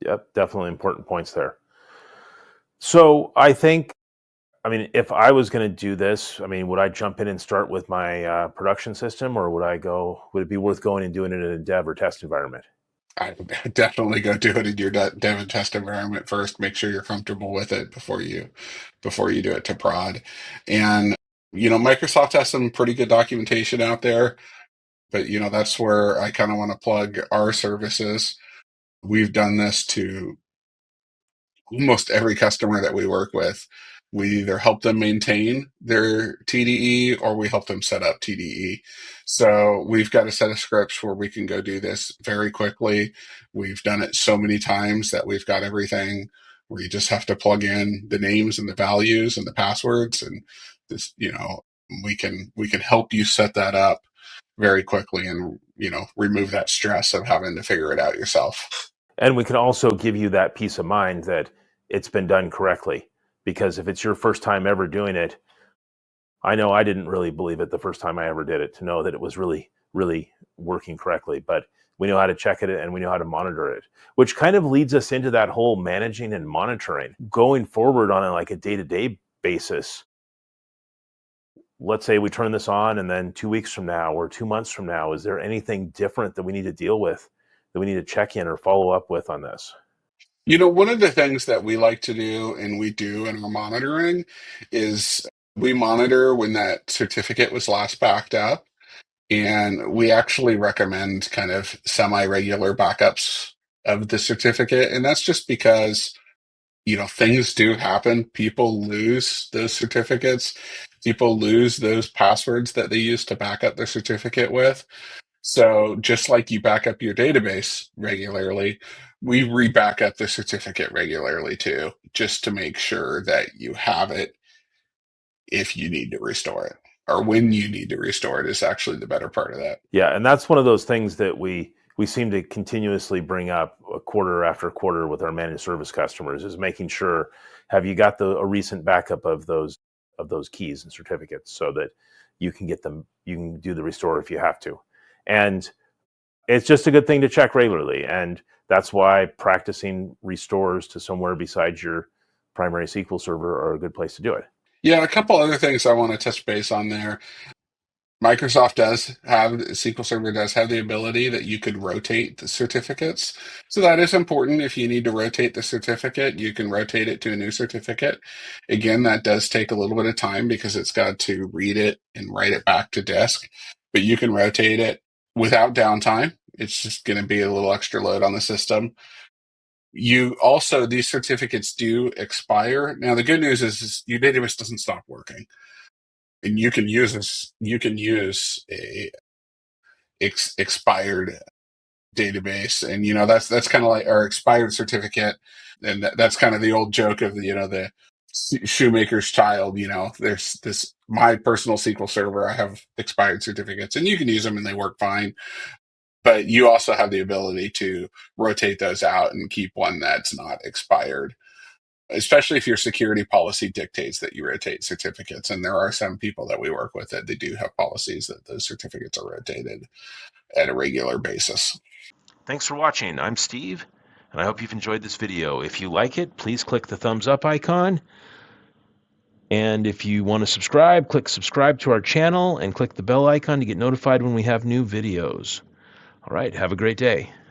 Yep, definitely important points there. So if I was going to do this, would I jump in and start with my production system, or would it be worth going and doing it in a dev or test environment? I would definitely go do it in your dev and test environment first. Make sure you're comfortable with it before you do it to prod. And Microsoft has some pretty good documentation out there, but that's where I kind of want to plug our services. We've done this to almost every customer that we work with. We either help them maintain their TDE or we help them set up TDE. So we've got a set of scripts where we can go do this very quickly. We've done it so many times that we've got everything where you just have to plug in the names and the values and the passwords, and this, we can help you set that up very quickly and remove that stress of having to figure it out yourself. And we can also give you that peace of mind that it's been done correctly. Because if it's your first time ever doing it, I know I didn't really believe it the first time I ever did it to know that it was really, really working correctly. But we know how to check it and we know how to monitor it, which kind of leads us into that whole managing and monitoring going forward on a day-to-day basis. Let's say we turn this on and then 2 weeks from now or 2 months from now, is there anything different that we need to deal with, that we need to check in or follow up with on this? One of the things that we like to do and we do in our monitoring is we monitor when that certificate was last backed up. And we actually recommend kind of semi-regular backups of the certificate. And that's just because, things do happen. People lose those certificates. People lose those passwords that they use to back up their certificate with. So just like you back up your database regularly, we re-back up the certificate regularly too, just to make sure that you have it if you need to restore it, or when you need to restore it is actually the better part of that. Yeah, and that's one of those things that we seem to continuously bring up a quarter after quarter with our managed service customers, is making sure, have you got a recent backup of those keys and certificates so that you can do the restore if you have to. And it's just a good thing to check regularly, and that's why practicing restores to somewhere besides your primary SQL server are a good place to do it. Yeah, a couple other things I want to touch base on there. Microsoft does have, SQL Server does have the ability that you could rotate the certificates. So that is important. If you need to rotate the certificate, you can rotate it to a new certificate. Again, that does take a little bit of time because it's got to read it and write it back to disk, but you can rotate it without downtime. It's just going to be a little extra load on the system. These certificates do expire. Now, the good news is your database doesn't stop working, and you can use a expired database, and that's kind of like our expired certificate, and that's kind of the old joke of the shoemaker's child. There's this my personal SQL server. I have expired certificates, and you can use them, and they work fine. But you also have the ability to rotate those out and keep one that's not expired, especially if your security policy dictates that you rotate certificates. And there are some people that we work with that they do have policies that those certificates are rotated at a regular basis. Thanks for watching. I'm Steve, and I hope you've enjoyed this video. If you like it, please click the thumbs up icon. And if you want to subscribe, click subscribe to our channel and click the bell icon to get notified when we have new videos. All right, have a great day.